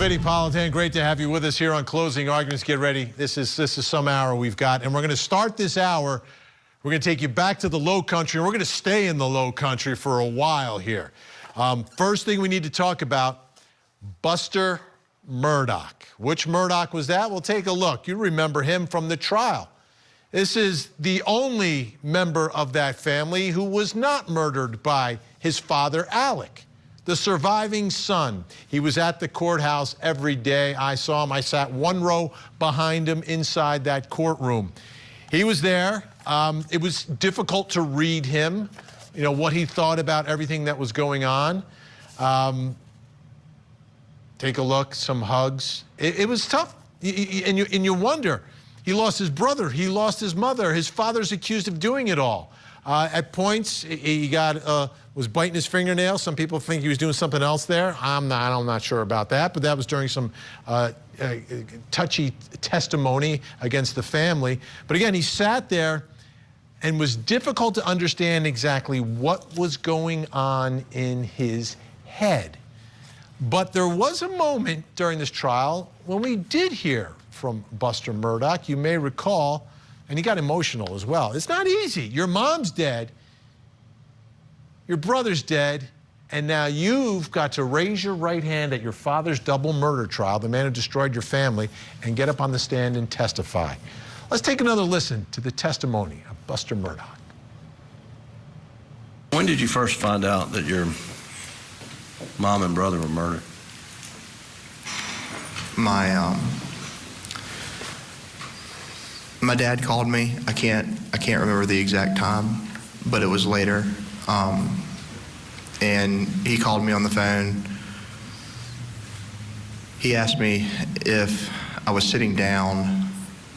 Vinnie Politan, great to have you with us here on Closing Arguments. Get ready. This is some hour we've got, and we're going to start this hour. We're going to take you back to the Low Country, and we're going to stay in the Low Country for a while here. First thing we need to talk about, Buster Murdaugh. Which Murdaugh was that? Well, take a look. You remember him from the trial. This is the only member of that family who was not murdered by his father, Alex, the surviving son. He was at the courthouse every day. I saw him. I sat one row behind him inside that courtroom. He was there. It was difficult to read him, you know, what he thought about everything that was going on. Take a look, some hugs. It was tough, and you wonder. He lost his brother. He lost his mother. His father's accused of doing it all. At points, he was biting his fingernails. Some people think he was doing something else there. I'm not sure about that, but that was during some touchy testimony against the family. But again, he sat there and was difficult to understand exactly what was going on in his head. But there was a moment during this trial when we did hear from Buster Murdaugh. You may recall, and he got emotional as well. It's not easy. Your mom's dead, your brother's dead, and now you've got to raise your right hand at your father's double murder trial, the man who destroyed your family, and get up on the stand and testify. Let's take another listen to the testimony of Buster Murdaugh. When did you first find out that your mom and brother were murdered? My dad called me. I can't remember the exact time, but it was later. And he called me on the phone. He asked me if I was sitting down,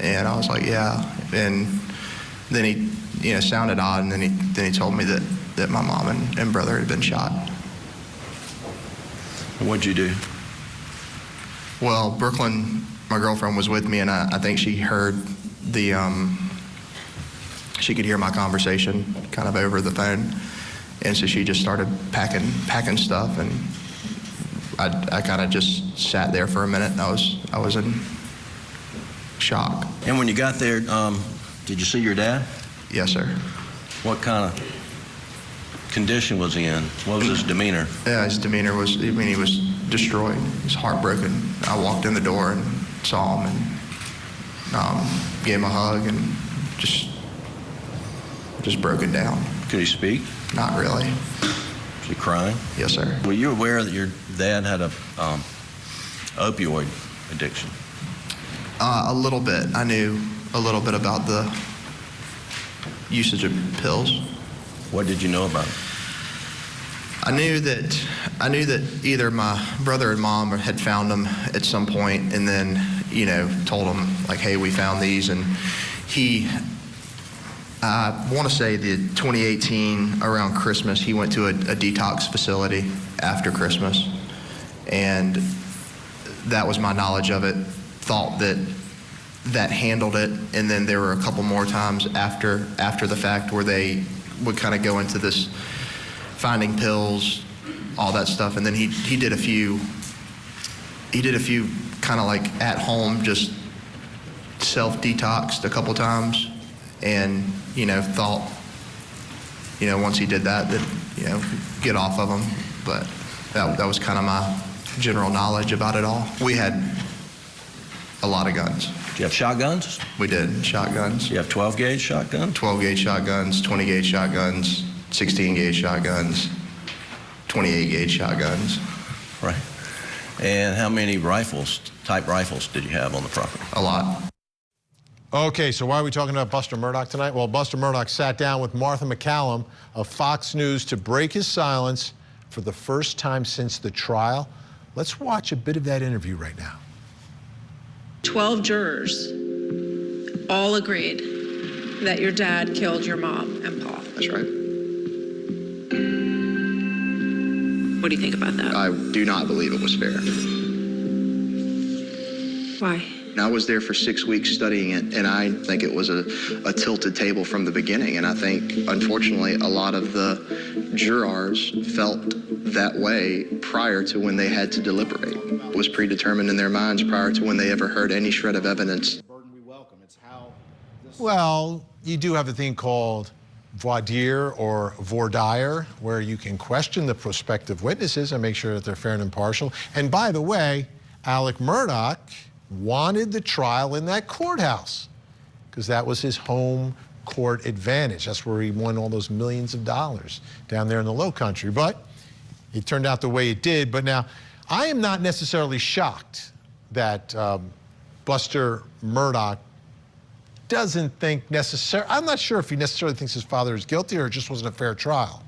and I was like, yeah. And then he, sounded odd, and then he told me that my mom and brother had been shot. What'd you do? Well, Brooklyn, my girlfriend, was with me, and I think she heard she could hear my conversation kind of over the phone, and so she just started packing stuff, and I kind of just sat there for a minute, and I was in shock. And when you got there, did you see your dad? Yes, sir. What kind of condition was he in? What was his demeanor? Yeah, his demeanor was, he was destroyed. He was heartbroken. I walked in the door and saw him, and gave him a hug, and just broken down. Could he speak? Not really. Was he crying? Yes, sir. Were you aware that your dad had a opioid addiction? A little bit. I knew a little bit about the usage of pills. What did you know about it? I knew that either my brother and mom had found them at some point, and then told him, like, hey, we found these. And I want to say the 2018, around Christmas, he went to a detox facility after Christmas, and that was my knowledge of it. Thought that handled it, and then there were a couple more times after the fact where they would kind of go into this finding pills, all that stuff, and then he did a few kind of like at home, just self-detoxed a couple times, and thought once he did that get off of them. But that was kind of my general knowledge about it all. We had a lot of guns. Did you have shotguns? We did, shotguns. You have 12-gauge shotguns? 12-gauge shotguns, 20-gauge shotguns, 16-gauge shotguns, 28-gauge shotguns. Right. And how many type rifles did you have on the property? A lot. Okay, so why are we talking about Buster Murdaugh tonight? Well, Buster Murdaugh sat down with Martha McCallum of Fox News to break his silence for the first time since the trial. Let's watch a bit of that interview right now. 12 jurors all agreed that your dad killed your mom and Paul. That's right. What do you think about that? I do not believe it was fair. Why? And I was there for 6 weeks studying it, and I think it was a tilted table from the beginning. And I think, unfortunately, a lot of the jurors felt that way prior to when they had to deliberate. It was predetermined in their minds prior to when they ever heard any shred of evidence. Well, you do have a thing called voir dire or voir dire, where you can question the prospective witnesses and make sure that they're fair and impartial. And by the way, Alex Murdaugh wanted the trial in that courthouse because that was his home court advantage. That's where he won all those millions of dollars down there in the Low Country. But it turned out the way it did. But now, I am not necessarily shocked that Buster Murdaugh doesn't think necessarily, I'm not sure if he necessarily thinks his father is guilty or it just wasn't a fair trial.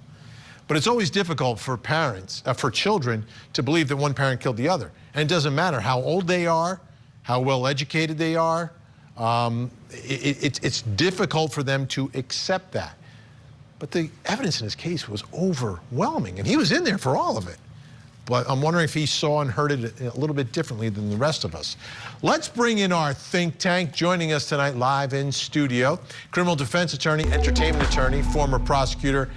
But it's always difficult for parents, for children, to believe that one parent killed the other. And it doesn't matter how old they are, how well educated they are. It's difficult for them to accept that. But the evidence in his case was overwhelming, and he was in there for all of it. But I'm wondering if he saw and heard it a little bit differently than the rest of us. Let's bring in our think tank. Joining us tonight live in studio, criminal defense attorney, entertainment attorney, former prosecutor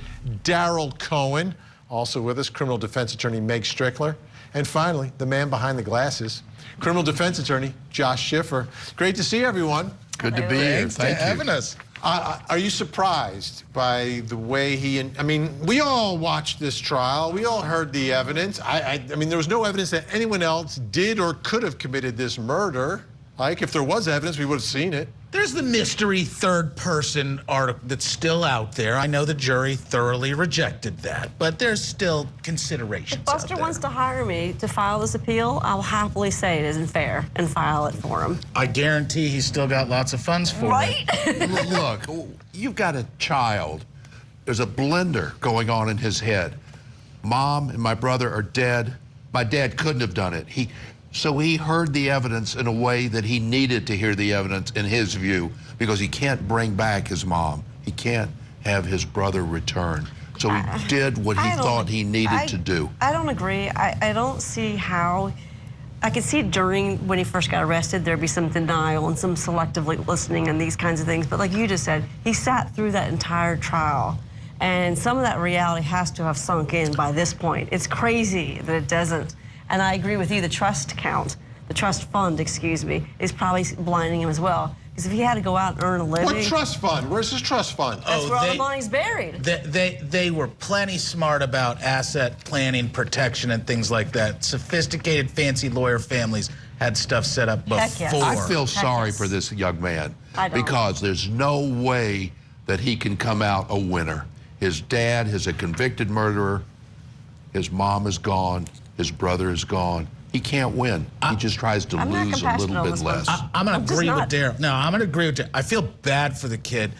Daryl Cohen. Also with us, criminal defense attorney Meg Strickler. And finally, the man behind the glasses, criminal defense attorney Josh Schiffer. Great to see everyone. Good to be here. Thanks Thank for you. having us. Are you surprised by the way I mean, we all watched this trial. We all heard the evidence. I mean, there was no evidence that anyone else did or could have committed this murder. Like, if there was evidence, we would have seen it. There's the mystery third-person article that's still out there. I know the jury thoroughly rejected that, but there's still considerations If Buster out there. wants to hire me to file this appeal, I'll happily say it isn't fair and file it for him. I guarantee he's still got lots of funds for Right? it. Look, you've got a child. There's a blender going on in his head. Mom and my brother are dead. My dad couldn't have done it. So he heard the evidence in a way that he needed to hear the evidence in his view, because he can't bring back his mom. He can't have his brother return. So he did what he thought he needed to do. I don't agree. I don't see how. I could see during when he first got arrested, there'd be some denial and some selectively listening and these kinds of things. But like you just said, he sat through that entire trial. And some of that reality has to have sunk in by this point. It's crazy that it doesn't. And I agree with you, the trust fund, excuse me, is probably blinding him as well. Because if he had to go out and earn a living. What trust fund? Where's his trust fund? That's where all the money's buried. They were plenty smart about asset planning, protection, and things like that. Sophisticated, fancy lawyer families had stuff set up before. Heck yes. I feel sorry yes. for this young man, I don't. because there's no way that he can come out a winner. His dad is a convicted murderer. His mom is gone. His brother is gone. He can't win. He just tries to I'm not lose a compassionate little on bit this one. less. I'm going I'm to just agree with not. Daryl. No, I'm going to agree with Daryl. I feel bad for the kid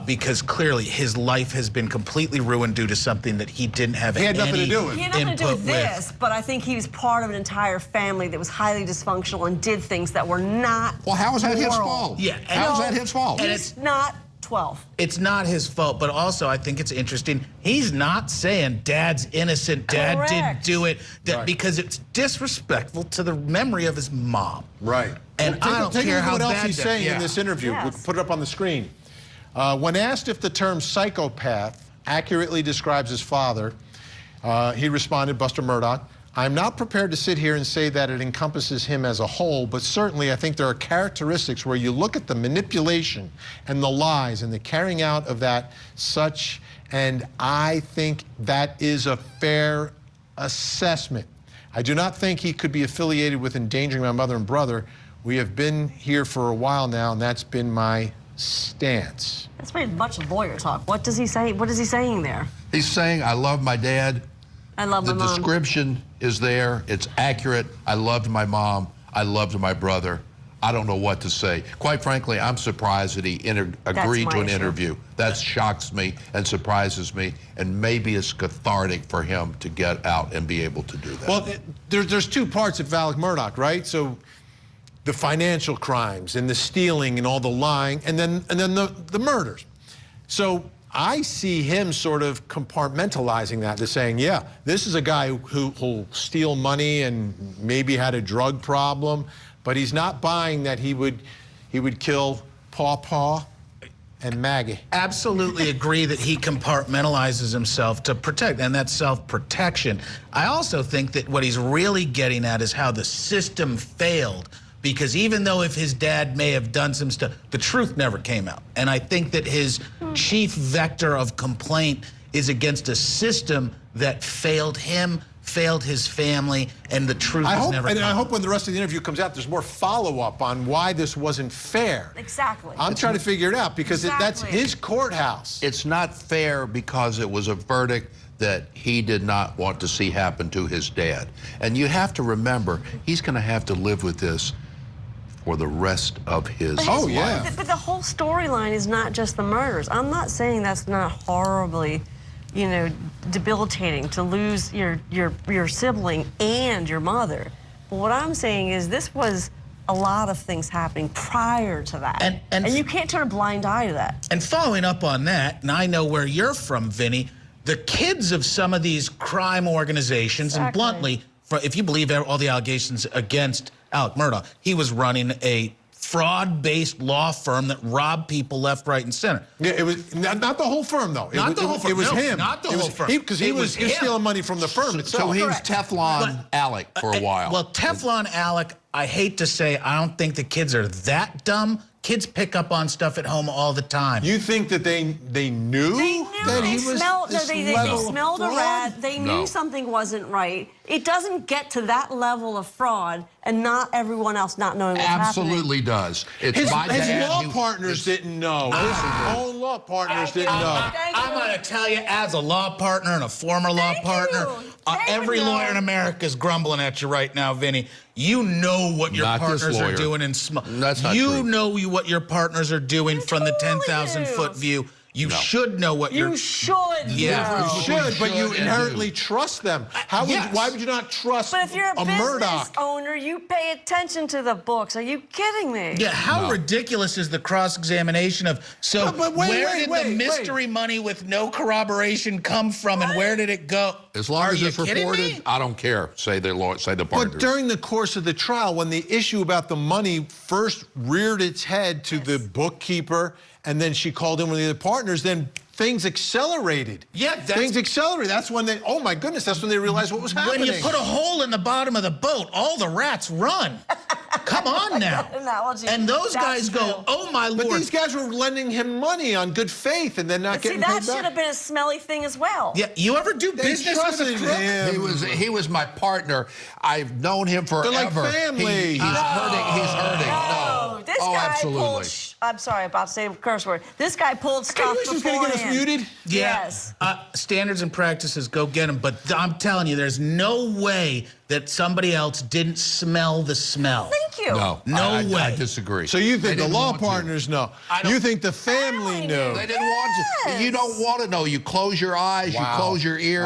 because clearly his life has been completely ruined due to something that he didn't have He had nothing to any do with. He had nothing to do input with this, but I think he was part of an entire family that was highly dysfunctional and did things that were not Well, how is that his moral. fault? Yeah, and- How is that his fault? And He's not 12. It's not his fault, but also I think it's interesting. He's not saying Dad's innocent, Dad didn't Correct. do it, Right. because it's disrespectful to the memory of his mom. Right. And Well, I don't take a care look at how what else bad he's that- saying in yeah. this interview. Yes. We'll put it up on the screen. When asked if the term psychopath accurately describes his father, he responded, Buster Murdaugh, I'm not prepared to sit here and say that it encompasses him as a whole, but certainly I think there are characteristics where you look at the manipulation and the lies and the carrying out of that such, and I think that is a fair assessment. I do not think he could be affiliated with endangering my mother and brother. We have been here for a while now, and that's been my stance. That's very much lawyer talk. What does he say? What is he saying there? He's saying, I love my dad. I love my The mom. description is there. It's accurate. I loved my mom. I loved my brother. I don't know what to say. Quite frankly, I'm surprised that he agreed my to an issue. interview. That shocks me and surprises me, and maybe it's cathartic for him to get out and be able to do that. Well, there's two parts of Alex Murdaugh, right? So the financial crimes and the stealing and all the lying, and then the murders. So I see him sort of compartmentalizing that to saying, yeah, this is a guy who'll steal money and maybe had a drug problem, but he's not buying that he would kill Paw and Maggie. Absolutely agree that he compartmentalizes himself to protect, and that's self-protection. I also think that what he's really getting at is how the system failed, because even though if his dad may have done some stuff, the truth never came out. And I think that his chief vector of complaint is against a system that failed him, failed his family, and the truth has never come out. I hope when the rest of the interview comes out, there's more follow-up on why this wasn't fair. Exactly. I'm trying to figure it out because that's his courthouse. It's not fair because it was a verdict that he did not want to see happen to his dad. And you have to remember, he's going to have to live with this for the rest of his life. But the whole storyline is not just the murders. I'm not saying that's not horribly, you know, debilitating to lose your sibling and your mother. But what I'm saying is this was a lot of things happening prior to that. And you can't turn a blind eye to that. And following up on that, and I know where you're from, Vinny, the kids of some of these crime organizations, and bluntly, if you believe all the allegations against Alex Murdaugh, he was running a fraud-based law firm that robbed people left, right, and center. Yeah, it was not the whole firm, though. Not the whole firm. It was him. Not the whole firm. Because he was stealing money from the firm itself. So he was Teflon Alec for a while. Well, Teflon Alec, I hate to say, I don't think the kids are that dumb. Kids pick up on stuff at home all the time. You think that they knew that he was They smelled a rat. They knew something wasn't right. It doesn't get to that level of fraud and not everyone else not knowing what's happening. Absolutely does. It's His my dad. law partners didn't know. His own law partners didn't know. I'm going to tell you, as a law partner and a former law partner, every lawyer in America is grumbling at you right now, Vinny. You know what your partners are doing in small. That's not you true. know what your partners are doing from the 10,000-foot view. You should know what you should. Yeah, know. You should, but you inherently trust them. Why would you not trust But if you're a business Murdaugh? owner, you pay attention to the books. Are you kidding me? Yeah, how ridiculous is the cross-examination of, where did the mystery money with no corroboration come from and where did it go? As long as it's reported, I don't care, say the partners. But during the course of the trial, when the issue about the money first reared its head to the bookkeeper, and then she called in one of the other partners, then things accelerated. Yeah, things accelerated. That's when they, oh my goodness, that's when they realized what was happening. When you put a hole in the bottom of the boat, all the rats run. Come on now. And those guys go, oh my Lord. But these guys were lending him money on good faith and then not getting paid back. See, that should have been a smelly thing as well. Yeah, you ever do business with a crook? He was my partner. I've known him forever. They're like family. He's hurting. No, this guy absolutely. pulled. I'm sorry, about to say a curse word. This guy pulled stuff He's going to get us muted? Yeah. Yes. Standards and practices, go get them. But I'm telling you, there's no way that somebody else didn't smell the smell. Thank you. No way. I disagree. So you think the law partners know? You think the family knew? They didn't want to. You don't want to know. You close your eyes, you close your ears.